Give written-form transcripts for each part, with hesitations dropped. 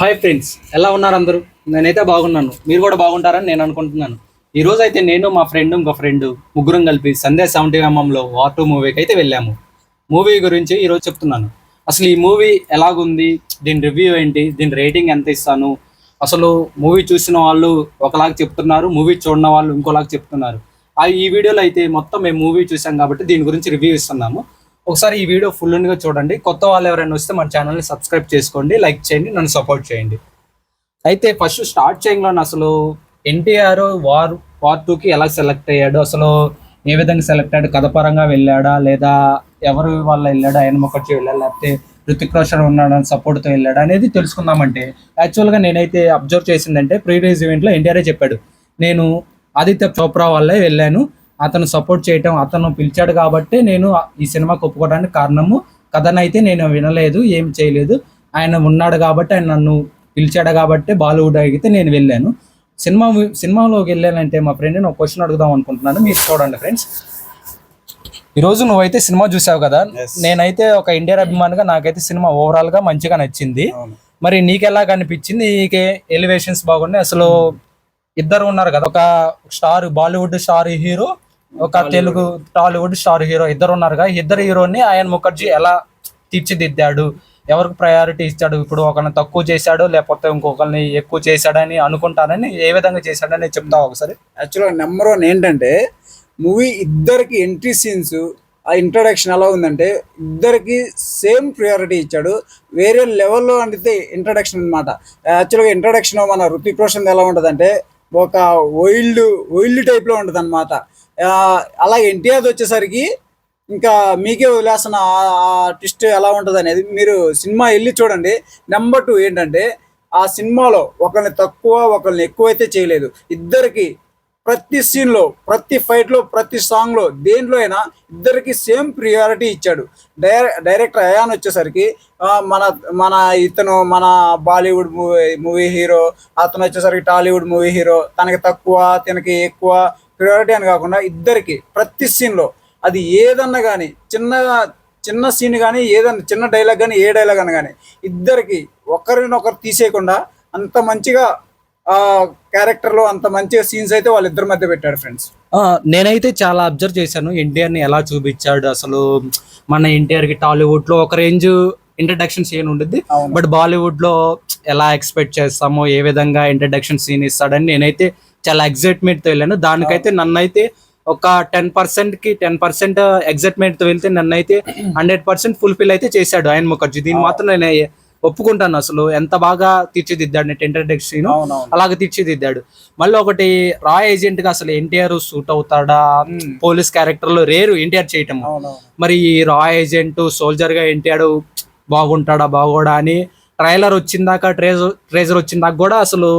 Hi friends, ఎలా ఉన్నారు అందరూ? నేనైతే బాగున్నాను, మీరు కూడా బాగుంటారని నేను అనుకుంటున్నాను. ఈ రోజు అయితే నేను మా ఫ్రెండ్ ఇంకో ఫ్రెండ్ ముగ్గురం కలిపి సంధ్యా 70mm వార్ 2 మూవీకి అయితే వెళ్ళాము. మూవీ గురించి ఈరోజు చెప్తున్నాను. అసలు ఈ మూవీ ఎలాగుంది, దీని రివ్యూ ఏంటి, దీని రేటింగ్ ఎంత ఇస్తాను, అసలు మూవీ చూసిన వాళ్ళు ఒకలాగా చెప్తున్నారు, మూవీ చూడని వాళ్ళు ఇంకోలాగా చెప్తున్నారు. ఈ వీడియోలో అయితే మొత్తం మేము మూవీ చూసాం కాబట్టి దీని గురించి రివ్యూ ఇస్తున్నాము. ఒకసారి ఈ వీడియో ఫుల్గా చూడండి. కొత్త వాళ్ళు ఎవరైనా వస్తే మన ఛానల్ని సబ్స్క్రైబ్ చేసుకోండి, లైక్ చేయండి, నన్ను సపోర్ట్ చేయండి. అయితే ఫస్ట్ స్టార్ట్ చేయడంలో అసలు ఎన్టీఆర్ వార్ 2కి ఎలా సెలెక్ట్ అయ్యాడు, అసలు ఏ విధంగా సెలెక్ట్ అయ్యాడు, కథపరంగా వెళ్ళాడా లేదా ఎవరి వల్ల వెళ్ళాడా, ఆయన ముఖర్జీ వెళ్ళాడా లేకపోతే రుతిక్ రోషన్ ఉన్నాడని సపోర్ట్తో వెళ్ళాడా అనేది తెలుసుకుందామంటే, యాక్చువల్గా నేనైతే అబ్జర్వ్ చేసిందంటే ప్రీ రిలీజ్ ఈవెంట్లో ఎన్టీఆర్ఏ చెప్పాడు, నేను ఆదిత్య చోప్రా వల్లే వెళ్ళాను, అతను సపోర్ట్ చేయటం, అతను పిలిచాడు కాబట్టి నేను ఈ సినిమాకి ఒప్పుకోవడానికి కారణము, కథనైతే నేను వినలేదు, ఏం చేయలేదు, ఆయన ఉన్నాడు కాబట్టి, ఆయన నన్ను పిలిచాడు కాబట్టి బాలీవుడ్ అడిగితే నేను వెళ్ళాను. సినిమాలోకి వెళ్ళానంటే మా ఫ్రెండ్ని ఒక క్వశ్చన్ అడుగుదాం అనుకుంటున్నాను, మీరు చూడండి ఫ్రెండ్స్. ఈరోజు నువ్వైతే సినిమా చూసావు కదా, నేనైతే ఒక ఎన్టీఆర్ అభిమానిగా నాకైతే సినిమా ఓవరాల్గా మంచిగా నచ్చింది. మరి నీకెలా కనిపించింది? నీకే ఎలివేషన్స్ బాగున్నాయి, అసలు ఇద్దరు ఉన్నారు కదా, ఒక స్టార్ బాలీవుడ్ స్టార్ హీరో, ఒక తెలుగు టాలీవుడ్ స్టార్ హీరో, ఇద్దరు ఉన్నారు కదా, ఇద్దరు హీరోని ఆయన ముఖర్జీ ఎలా తీర్చిదిద్దాడు, ఎవరికి ప్రయారిటీ ఇచ్చాడు, ఇప్పుడు ఒకరిని తక్కువ చేశాడు లేకపోతే ఇంకొకరిని ఎక్కువ చేశాడని అనుకుంటానని, ఏ విధంగా చేశాడని చెప్తావు ఒకసారి? యాక్చువల్గా నెంబర్ 1 ఏంటంటే మూవీ ఇద్దరికి ఎంట్రీ సీన్స్, ఆ ఇంట్రడక్షన్ ఎలా ఉందంటే ఇద్దరికి సేమ్ ప్రియారిటీ ఇచ్చాడు, వేరే లెవెల్లో అంటే ఇంట్రడక్షన్ అనమాట. యాక్చువల్గా ఇంట్రడక్షన్ మన రుతిక్ రోషన్ ఎలా ఉంటుందంటే ఒక వైల్డ్ టైప్లో ఉంటుంది అనమాట. అలాగే ఎన్టీఆర్ వచ్చేసరికి ఇంకా మీకే వదిలేస్తున్న ఆ ట్విస్ట్ ఎలా ఉంటుంది అనేది మీరు సినిమా వెళ్ళి చూడండి. నెంబర్ 2 ఏంటంటే ఆ సినిమాలో ఒకరిని తక్కువ ఒకరిని ఎక్కువ అయితే చేయలేదు, ఇద్దరికి ప్రతి సీన్లో, ప్రతి ఫైట్లో, ప్రతి సాంగ్లో, దేంట్లో అయినా ఇద్దరికి సేమ్ ప్రియారిటీ ఇచ్చాడు. డైరెక్టర్ అయాన్ వచ్చేసరికి ఇతను మన బాలీవుడ్ మూవీ హీరో, అతను వచ్చేసరికి టాలీవుడ్ మూవీ హీరో, తనకి తక్కువ తనకి ఎక్కువ ప్రియారిటీ అని కాకుండా ఇద్దరికి ప్రతి సీన్లో, అది ఏదన్నా కానీ చిన్న సీన్ కానీ ఏదన్నా చిన్న డైలాగ్ కానీ ఏ డైలాగ్ అని కానీ ఇద్దరికి ఒకరినొకరు తీసేయకుండా అంత మంచిగా క్యారెక్టర్లో అంత మంచిగా సీన్స్ అయితే వాళ్ళిద్దరి మధ్య పెట్టాడు ఫ్రెండ్స్. నేనైతే చాలా అబ్జర్వ్ చేశాను ఎన్టీఆర్ని ఎలా చూపించాడు. అసలు మన ఎన్టీఆర్కి టాలీవుడ్లో ఒక రేంజ్ ఇంట్రడక్షన్ సీన్ ఉంటుంది, బట్ బాలీవుడ్లో ఎలా ఎక్స్పెక్ట్ చేస్తామో ఏ విధంగా ఇంట్రడక్షన్ సీన్ ఇస్తాడని నేనైతే చాలా ఎగ్జైట్మెంట్తో వెళ్ళాను. దానికైతే నన్నైతే ఒక 10%కి 10% ఎగ్జైట్మెంట్తో వెళ్తే నన్నైతే 100% ఫుల్ఫిల్ అయితే చేశాడు ఆయన ముఖర్జీ. దీన్ని మాత్రం నేను ఒప్పుకుంటాను. అసలు ఎంత బాగా తీర్చిదిద్దాడు ఇంట్రడక్షన్, అలాగే తీర్చిదిద్దాడు. మళ్ళీ ఒకటి రా ఏజెంట్ గా అసలు ఎన్టీఆర్ సూట్ అవుతాడా, పోలీస్ క్యారెక్టర్ లో రేరు ఎన్టీఆర్ చేయటం, మరి రా ఏజెంట్ సోల్జర్ గా ఎన్టీఆర్ బాగుంటాడా బాగోడా అని ట్రైలర్ వచ్చిందాక ట్రేజర్ వచ్చిందాక కూడా అసలు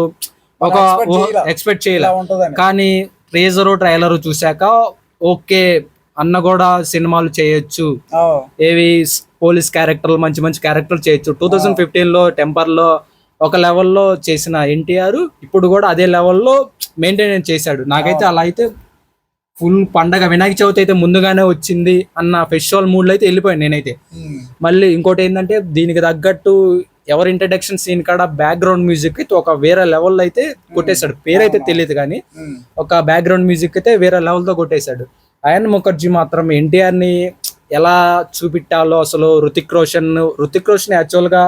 ఒక ఎక్స్పెక్ట్ చేయలే. కానీ ట్రైలర్ చూశాక ఓకే అన్న కూడా సినిమాలు చేయొచ్చు, ఏవి పోలీస్ క్యారెక్టర్లు మంచి మంచి క్యారెక్టర్లు చేయొచ్చు. 2015లో టెంపర్లో ఒక లెవెల్లో చేసిన ఎన్టీఆర్ ఇప్పుడు కూడా అదే లెవెల్లో మెయింటైన్ చేశాడు. నాకైతే అలా అయితే ఫుల్ పండగ వినాయక చవితి అయితే ముందుగానే వచ్చింది అన్న ఫెస్టివల్ మూడ్లో అయితే వెళ్ళిపోయాను నేనైతే. మళ్ళీ ఇంకోటి ఏంటంటే దీనికి తగ్గట్టు ఎవరి ఇంట్రడక్షన్ సీన్ కాడ బ్యాక్గ్రౌండ్ మ్యూజిక్ అయితే ఒక వేరే లెవెల్లో అయితే కొట్టేశాడు. పేరైతే తెలియదు కానీ ఒక బ్యాక్గ్రౌండ్ మ్యూజిక్ అయితే వేరే లెవెల్తో కొట్టేశాడు. అయాన్ ముఖర్జీ మాత్రం ఎన్టీఆర్ని ఎలా చూపెట్టాలో, అసలు రుతిక్ రోషన్ యాక్చువల్గా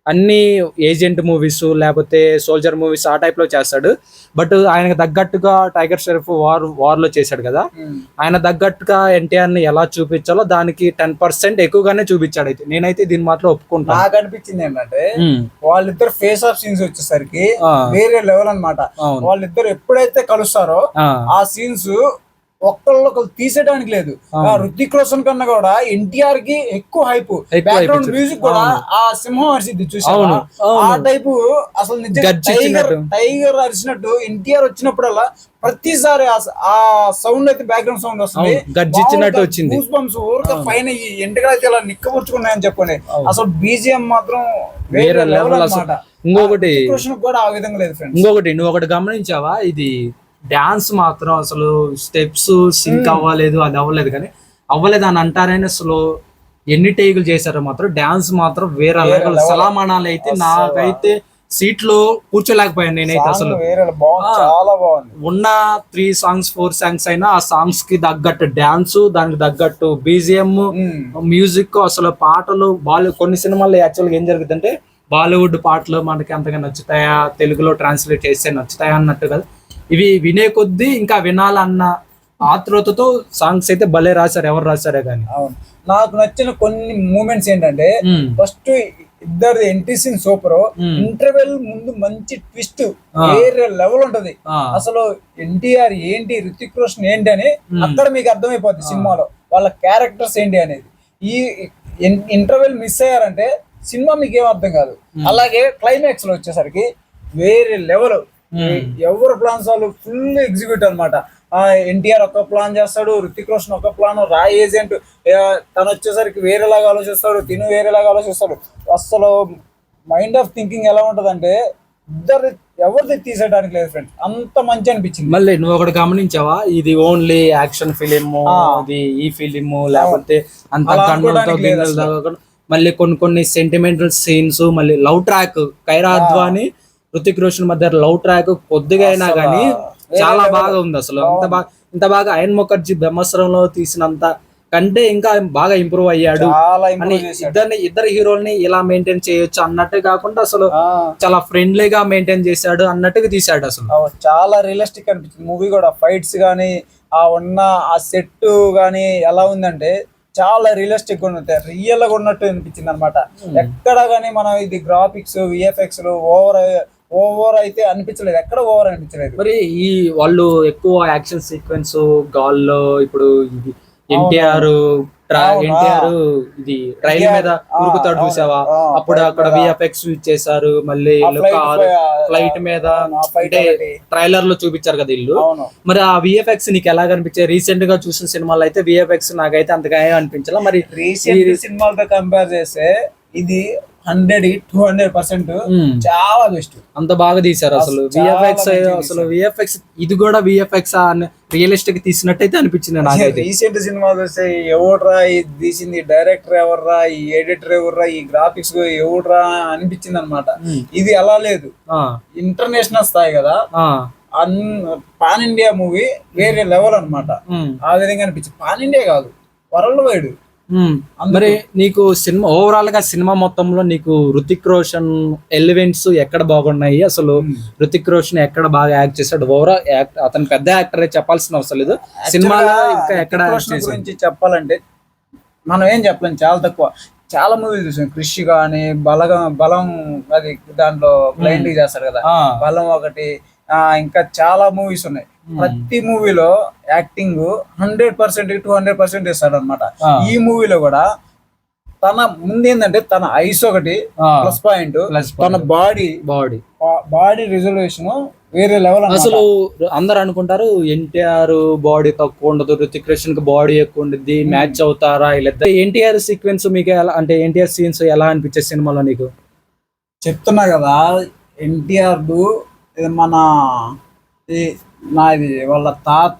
అన్ని ఏజెంట్ మూవీస్ లేకపోతే సోల్జర్ మూవీస్ ఆ టైప్లో చేస్తాడు, బట్ ఆయనకు తగ్గట్టుగా టైగర్ షెరీఫ్ వార్లో చేశాడు కదా, ఆయన తగ్గట్టుగా ఎన్టీఆర్ని ఎలా చూపించాలో దానికి 10% ఎక్కువగానే చూపించాడు. అయితే నేనైతే దీన్ని మాత్రం ఒప్పుకుంటాను. నాకు అనిపించింది ఏంటంటే వాళ్ళిద్దరు ఫేస్ ఆఫ్ సీన్స్ వచ్చేసరికి వేరే లెవెల్ అనమాట. వాళ్ళిద్దరు ఎప్పుడైతే కలుస్తారో ఆ సీన్స్ ఒక్కళ్ళొకరు తీసేయడానికి లేదు. రుతిక్ రోషన్ కన్నా కూడా ఎన్టీఆర్ కి ఎక్కువ హైప్, బ్యాక్గ్రౌండ్ మ్యూజిక్ కూడా ఆ సింహం అరిసిద్ది చూసాను, ఆ టైపు అసలు టైగర్ అరిచినట్టు ఎన్టీఆర్ వచ్చినప్పుడల్లా ప్రతిసారి ఆ సౌండ్ అయితే బ్యాక్గ్రౌండ్ సౌండ్ వస్తుంది, గర్జించినట్టు వచ్చింది. ఊరికే పైన ఈ ఎంటకలైతే ఇలా నిక్కబుచ్చుకున్నాయని చెప్పండి. అసలు బీజిఎం మాత్రం వేరే లెవెల్ అన్నమాట. ఇంకొకటి కూడా ఆ విధంగా లేదు ఫ్రెండ్స్. నువ్వు ఒకటి గమనించావా, ఇది డాన్స్ మాత్రం అసలు స్టెప్స్ సింక్ అవ్వలేదు, అది అవ్వలేదు, కానీ అవ్వలేదు అని అంటారని అసలు ఎన్ని టేకులు చేశారో మాత్రం డాన్స్ మాత్రం వేరే లెవెల్. సలామానాలు అయితే నాకైతే సీట్లో కూర్చోలేకపోయాను నేనైతే అసలు. వేరే బాగుంది, చాలా బాగుంది. ఉన్న 3 సాంగ్స్ 4 సాంగ్స్ అయినా ఆ సాంగ్స్ కి తగ్గట్టు డాన్స్, దానికి తగ్గట్టు బీజిఎం, మ్యూజిక్, అసలు పాటలు కొన్ని సినిమాల్లో యాక్చువల్గా ఏం జరుగుతుందంటే బాలీవుడ్ పాటలు మనకి అంతగా నచ్చుతాయా, తెలుగులో ట్రాన్స్లేట్ చేస్తే నచ్చుతాయా అన్నట్టు కదా, ఇవి వినే కొద్దీ ఇంకా వినాలన్న ఆతృతతో సాంగ్స్ అయితే భలే రాశారు, ఎవరు రాశారే కానీ. అవును, నాకు నచ్చిన కొన్ని మూమెంట్స్ ఏంటంటే ఫస్ట్ ఇద్దరు ఎంట్రీ సీన్ సూపర్, ఇంటర్వెల్ ముందు మంచి ట్విస్ట్ వేరే లెవెల్ ఉంటది. అసలు ఎన్టీఆర్ ఏంటి, రితిక్ రోషన్ ఏంటి అని అక్కడ మీకు అర్థమైపోద్ది సినిమాలో వాళ్ళ క్యారెక్టర్స్ ఏంటి అనేది. ఈ ఇంటర్వెల్ మిస్ అయ్యారంటే సినిమా మీకు ఏం అర్థం కాదు. అలాగే క్లైమాక్స్ లో వచ్చేసరికి వేరే లెవెల్, ఎవరు ప్లాన్స్ వాళ్ళు ఫుల్ ఎగ్జిక్యూట్ అనమాట. ఎన్టీఆర్ ఒక ప్లాన్ చేస్తాడు, రితిక్ రోషన్ ఒక ప్లాన్, రాయ్ ఏజెంట్ తను వచ్చేసరికి వేరేలాగా ఆలోచిస్తాడు, తిను వేరేలాగా ఆలోచిస్తాడు. అసలు మైండ్ ఆఫ్ థింకింగ్ ఎలా ఉంటదంటే ఎవరిది తీసేయడానికి లేదు ఫ్రెండ్స్, అంత మంచి అనిపించింది. మళ్ళీ నువ్వు ఒకటి గమనించావా, ఇది ఓన్లీ యాక్షన్ ఫిలిం, ఇది ఈ ఫిలిం లేకపోతే అంత కన్నులతో గిన్నెలు, మళ్ళీ కొన్ని సెంటిమెంటల్ సీన్స్, మళ్ళీ లవ్ ట్రాక్ కైరా అద్వాని రుతిక్ రోషన్ మధ్య లవ్ ట్రాక్ కొద్దిగా అయినా కానీ చాలా బాగా ఉంది. అసలు ఇంత బాగా అయన్ ముఖర్జీ బ్రహ్మాస్త్రంలో తీసినంత కంటే ఇంకా బాగా ఇంప్రూవ్ అయ్యాడు అని ఇద్దరు హీరోల్ని ఇలా మెయింటైన్ చేయొచ్చు అన్నట్టు కాకుండా అసలు చాలా ఫ్రెండ్లీగా మెయింటైన్ చేశాడు అన్నట్టుగా తీశాడు. అసలు చాలా రియలిస్టిక్ అనిపించింది మూవీ కూడా. ఫైట్స్ గానీ ఆ సెట్ గానీ ఎలా ఉందంటే చాలా రియలిస్టిక్ గా ఉంటాయి, రియల్ గా ఉన్నట్టు అనిపించింది అనమాట. ఎక్కడ గానీ మనం ఇది గ్రాఫిక్స్ విఎఫ్ఎక్స్ ఓవర్ అయితే అనిపించలేదు, ఎక్కడ ఓవర్ అనిపించలేదు. మరి ఈ వాళ్ళు ఎక్కువ యాక్షన్ సీక్వెన్స్ గాల్లో ఇప్పుడు ఎన్టీఆర్ ఇది రైలు మీద ఉరుకుతాడు చూసావా, అప్పుడు అక్కడ విఎఫ్ఎక్స్ యూజ్ చేశారు. మళ్ళీ ఫ్లైట్ మీద అంటే ట్రైలర్ లో చూపించారు కదా ఇల్లు. మరి ఆ విఎఫ్ఎక్స్ నీకు ఎలా కనిపించాయి? రీసెంట్ గా చూసిన సినిమాలో అయితే విఎఫ్ఎక్స్ నాకైతే అంతగా అనిపించాలా. మరి రీసెంట్ సినిమాలతో కంపేర్ చేస్తే ఇది 100-200% చాలా బెస్ట్, అంత బాగా తీశారు అసలు విఎఫ్ఎక్స్. అసలు విఎఫ్ఎక్స్ ఇది కూడా విఎఫ్ఎక్స్ రియలిస్టిక్ తీసినట్టయితే అనిపించింది నాకైతే. రీసెంట్ సినిమాలు వస్తే ఎవడ్రా ఇది తీసింది, డైరెక్టర్ ఎవర్రా, ఈ ఎడిటర్ ఎవర్రా, ఈ గ్రాఫిక్స్ ఎవడ్రా అనిపించింది అనమాట. ఇది అలా లేదు, ఇంటర్నేషనల్ స్థాయి కదా, పాన్ ఇండియా మూవీ వేరే లెవెల్ అనమాట. ఆ విధంగా అనిపించింది. పాన్ ఇండియా కాదు, వరల్డ్ వైడ్. మరి నీకు సినిమా ఓవరాల్ గా సినిమా మొత్తంలో నీకు రుతిక్ రోషన్ ఎలిమెంట్స్ ఎక్కడ బాగున్నాయి? అసలు రుతిక్ రోషన్ ఎక్కడ బాగా యాక్ట్ చేశాడు? ఓవరాల్ అతను పెద్ద యాక్టర్ చెప్పాల్సిన అవసరం లేదు, సినిమాలో ఇంకా ఎక్కడ గురించి చెప్పాలంటే మనం ఏం చెప్పలేం, చాలా తక్కువ. చాలా మూవీలు చూసాం, క్రిష్ గానీ, బలం అది దాంట్లో బ్లైండ్ చేస్తారు కదా, బలం ఒకటి, ఇంకా చాలా మూవీస్ ఉన్నాయి. ప్రతి మూవీలో యాక్టింగ్ 100%-200% ఇస్తాడు అనమాట. ఈ మూవీలో కూడా తన ముందు ఏంటంటే తన ఐస్ ఒకటి ప్లస్ పాయింట్, తన బాడీ రిజర్వేషన్ వేరే లెవెల్. అసలు అందరు అనుకుంటారు ఎన్టీఆర్ బాడీ తక్కువ ఉండదు, రుతిక్ రోషన్ కి బాడీ ఎక్కువ ఉండదు, మ్యాచ్ అవుతారా ఇలా. ఎన్టీఆర్ సీక్వెన్స్ మీకు ఎలా, అంటే ఎన్టీఆర్ సీన్స్ ఎలా అనిపించే సినిమాలో నీకు? చెప్తున్నా కదా, ఎన్టీఆర్ మన నాది వాళ్ళ తాత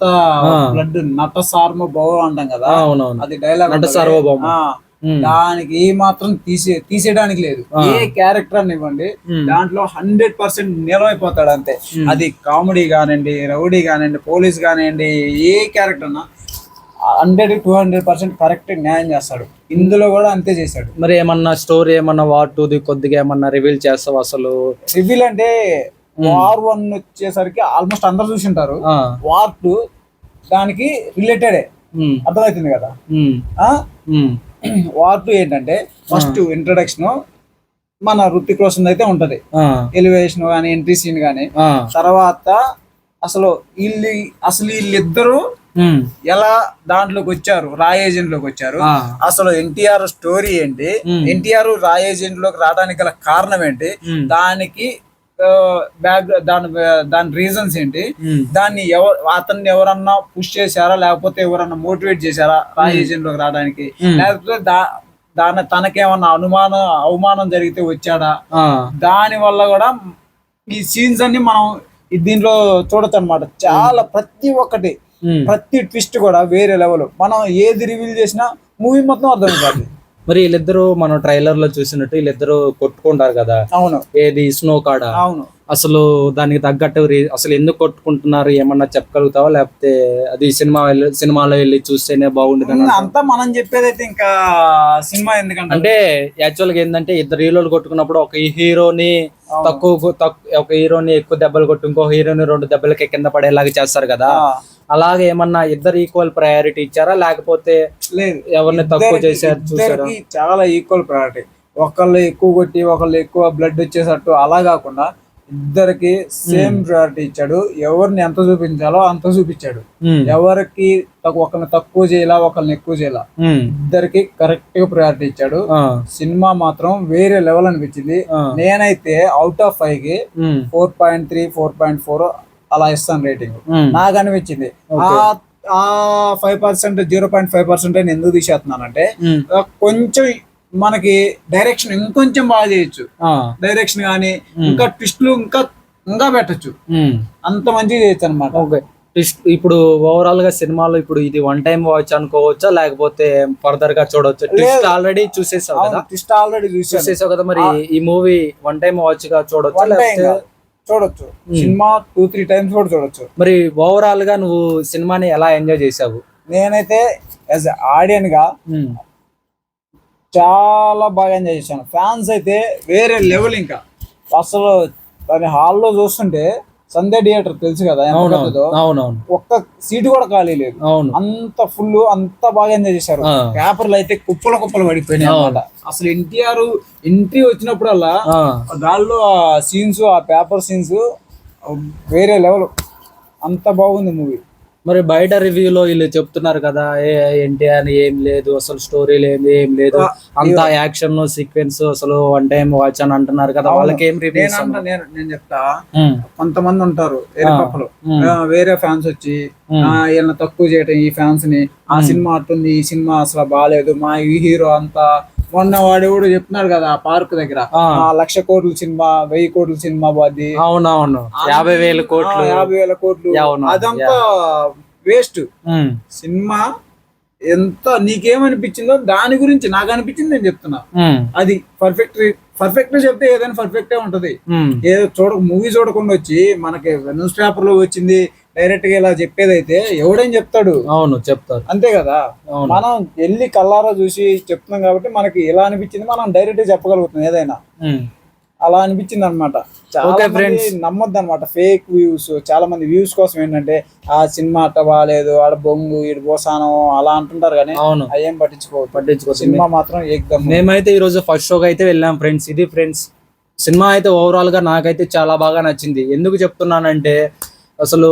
బ్లడ్ నట సార్వభౌమ అంటాం కదా, అది డైలాగ్. దానికి ఏ మాత్రం తీసేయడానికి లేదు. ఏ క్యారెక్టర్ అని ఇవ్వండి దాంట్లో 100% నిలవైపోతాడు అంతే. అది కామెడీ కానివ్వండి, రౌడీ కానివ్వండి, పోలీస్ కానివ్వండి, ఏ క్యారెక్టర్ అన్నా 100-200% కరెక్ట్ న్యాయం చేస్తాడు. ఇందులో కూడా అంతే చేశాడు. మరి ఏమన్నా స్టోరీ ఏమన్నా వార్టుది కొద్దిగా ఏమన్నా రివీల్ చేస్తావు? అసలు రివీల్ అంటే వార్ 1 వచ్చేసరికి ఆల్మోస్ట్ అందరు చూసింటారు, వార్ 2 దానికి రిలేటెడే, అర్థమవుతుంది కదా. వార్ 2 ఏంటంటే ఫస్ట్ ఇంట్రడక్షన్ మన రుతిక్ రోషన్ అయితే ఉంటది, ఎలివేషన్ గానీ, ఎంట్రీ సీన్ గానీ. తర్వాత అసలు వీళ్ళిద్దరు ఎలా దాంట్లోకి వచ్చారు, రాయ్ ఏజెంట్ లోకి వచ్చారు, అసలు ఎన్టీఆర్ స్టోరీ ఏంటి, ఎన్టీఆర్ రాయ్ ఏజెంట్ లోకి రావడానికి గల కారణం ఏంటి, దానికి దాని రీజన్స్ ఏంటి, దాన్ని అతన్ని ఎవరన్నా పుష్ చేశారా, లేకపోతే ఎవరన్నా మోటివేట్ చేశారా రాయ్ ఏజెంట్ లోకి రావడానికి, లేకపోతే తనకేమన్నా అవమానం జరిగితే వచ్చాడా, దాని వల్ల కూడా ఈ సీన్స్ అన్ని మనం దీంట్లో చూడొచ్చు అనమాట. చాలా ప్రతి ట్విస్ట్ కూడా వేరే లెవెల్. మనం ఏది రివీల్ చేసినా మూవీ మొత్తం అర్థమైపోతుంది. మరి వీళ్ళిద్దరూ మనం ట్రైలర్ లో చూసినట్టు వీళ్ళిద్దరూ కొట్టుకుంటారు కదా, అవును ఏది స్నో కాడ. అవును. అసలు దానికి తగ్గట్టు అసలు ఎందుకు కొట్టుకుంటున్నారు ఏమన్నా చెప్పగలుగుతావా, లేకపోతే అది సినిమాలో వెళ్ళి చూస్తేనే బాగుండేది అని అంతా మనం చెప్పేదైతే ఇంకా సినిమా ఎందుకంటే అంటే యాక్చువల్ గా ఏంటంటే ఇద్దరు హీరోలు కొట్టుకున్నప్పుడు ఒక హీరోని ఒక హీరోని ఎక్కువ దెబ్బలు కొట్టు ఇంకో హీరోని 2 దెబ్బలకి కింద పడేలాగా చేస్తారు కదా, అలాగే ఏమన్నా ఇద్దరు ఈక్వల్ ప్రయారిటీ ఇచ్చారా లేకపోతే లేదు ఎవరిని తక్కువ చేశారు చూసారా? చాలా ఈక్వల్ ప్రయారిటీ. ఒకళ్ళు ఎక్కువ కొట్టి ఒకళ్ళు ఎక్కువ బ్లడ్ వచ్చేసట్టు అలా కాకుండా ఇద్దరికి సేమ్ ప్రయారిటీ ఇచ్చాడు. ఎవరిని ఎంత చూపించాలో అంత చూపించాడు. ఎవరికి ఒకరిని తక్కువ చేయాల ఒకరిని ఎక్కువ చేయాల, ఇద్దరికి కరెక్ట్ గా ప్రయారిటీ ఇచ్చాడు. సినిమా మాత్రం వేరే లెవెల్ అనిపించింది. నేనైతే అవుట్ ఆఫ్ 5 కి 4.3 4.4 అలా ఇస్తాను రేటింగ్. నాకు అనిపించింది ఆ 5% 0.5% నేను ఎందుకు తీసేస్తున్నానంటే కొంచెం మనకి డైరెక్షన్ ఇంకొంచెం బాగా చేయొచ్చు. డైరెక్షన్ గానీ ఇంకా ట్విస్ట్లు ఇంకా పెట్టచ్చు, అంత మంచిగా చేయొచ్చు అనమాట. ఓకే, ఇప్పుడు ఓవరాల్ గా సినిమాలో ఇప్పుడు ఇది 1 టైం వాచ్ అనుకోవచ్చా లేకపోతే ఫర్దర్ గా చూడొచ్చు? ట్విస్ట్ ఆల్రెడీ చూసేసావు కదా? ట్విస్ట్ ఆల్రెడీ చూసేసావు కదా, మరి ఈ మూవీ 1 టైం వాచ్ గా చూడొచ్చా లేకపోతే చూడొచ్చు? సినిమా 2-3 టైమ్స్ కూడా చూడొచ్చు. మరి ఓవరాల్ గా నువ్వు సినిమాని ఎలా ఎంజాయ్ చేసావు? నేనైతే యాజ్ ఆడియన్ గా చాలా బాగా ఎంజాయ్ చేశాను. ఫ్యాన్స్ అయితే వేరే లెవెల్. ఇంకా అసలు దాని హాల్లో చూస్తుంటే సంధ్య థియేటర్ తెలుసు కదా, ఒక్క సీటు కూడా ఖాళీ లేదు, అంత ఫుల్, అంత బాగా ఎంజాయ్ చేశారు. పేపర్లు అయితే కుప్పలు పడిపోయినాయి అన్నమాట. అసలు ఎన్టీఆర్ ఎంట్రీ వచ్చినప్పుడల్లా దానిలో ఆ సీన్స్, ఆ పేపర్ సీన్స్ వేరే లెవెల్, అంత బాగుంది మూవీ. మరి బయట రివ్యూలో వీళ్ళు చెప్తున్నారు కదా, ఏంటి అని ఏం లేదు, అసలు స్టోరీ లేదు, ఏం లేదు, అంతా యాక్షన్ సీక్వెన్స్, అసలు 1 టైం వాచ్ అని అంటున్నారు కదా, వాళ్ళకి ఏం రివ్యూ? నేను చెప్తా, కొంతమంది ఉంటారు వేరే ఫ్యాన్స్ వచ్చి వీళ్ళని తక్కువ చేయటం, ఈ ఫ్యాన్స్ ని, ఆ సినిమా అట్టుంది, ఈ సినిమా అసలు బాగాలేదు, మా ఈ హీరో అంతా. మొన్న వాడు కూడా చెప్తున్నారు కదా పార్క్ దగ్గర 1,00,000 కోట్ల సినిమా 1,000 కోట్ల సినిమా బాది. అవునవును, 50,000 కోట్లు 50,000 కోట్లు, అదంతా వేస్ట్. సినిమా ఎంత నీకేమనిపించిందో దాని గురించి నాకు అనిపించింది నేను చెప్తున్నా. అది పర్ఫెక్ట్ చెప్తే ఏదైనా పర్ఫెక్టే ఉంటది. ఏదో మూవీ చూడకుండా వచ్చి మనకి న్యూస్ పేపర్ లో వచ్చింది డైరెక్ట్ గా ఇలా చెప్పేదైతే ఎవడేం చెప్తాడు? అవును, చెప్తారు, అంతే కదా. మనం వెళ్ళి కల్లారా చూసి చెప్తున్నాం కాబట్టి మనకి ఎలా అనిపించింది మనం డైరెక్ట్ గా చెప్పగలుగుతున్నాం ఏదైనా. అలా అనిపించింది అనమాట. చాలా మంది నమ్మొద్దు అనమాట ఫేక్ వ్యూస్. చాలా మంది వ్యూస్ కోసం ఏంటంటే ఆ సినిమా అట్ట బాగాలేదు, ఆడ బొంగు ఈడు బోసానం అలా అంటుంటారు, కానీ అయ్యేం పట్టించుకో. సినిమా మాత్రం ఏకదమ్. మేమైతే ఈ రోజు ఫస్ట్ షోకి అయితే వెళ్ళాం ఫ్రెండ్స్. ఇది ఫ్రెండ్స్ సినిమా అయితే ఓవరాల్ గా నాకైతే చాలా బాగా నచ్చింది. ఎందుకు చెప్తున్నానంటే అసలు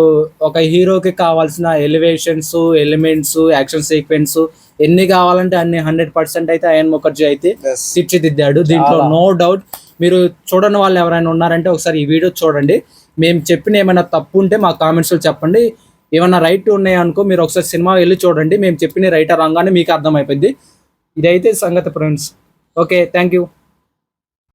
ఒక హీరోకి కావాల్సిన ఎలివేషన్స్, ఎలిమెంట్స్, యాక్షన్ సీక్వెన్స్ ఎన్ని కావాలంటే అన్ని 100% అయితే అయాన్ ముఖర్జీ అయితే తీర్చిదిద్దాడు. దీంట్లో నో డౌట్. మీరు చూడని వాళ్ళు ఎవరైనా ఉన్నారంటే ఒకసారి ఈ వీడియో చూడండి. మేము చెప్పిన ఏమైనా తప్పు ఉంటే మా కామెంట్స్ లో చెప్పండి. ఏమైనా రైట్ ఉన్నాయనుకో మీరు ఒకసారి సినిమా వెళ్ళి చూడండి. మేము చెప్పిన రైట్ రాగానే మీకు అర్థమైపోద్ది. ఇదైతే సంగతి ఫ్రెండ్స్. Okay, thank you.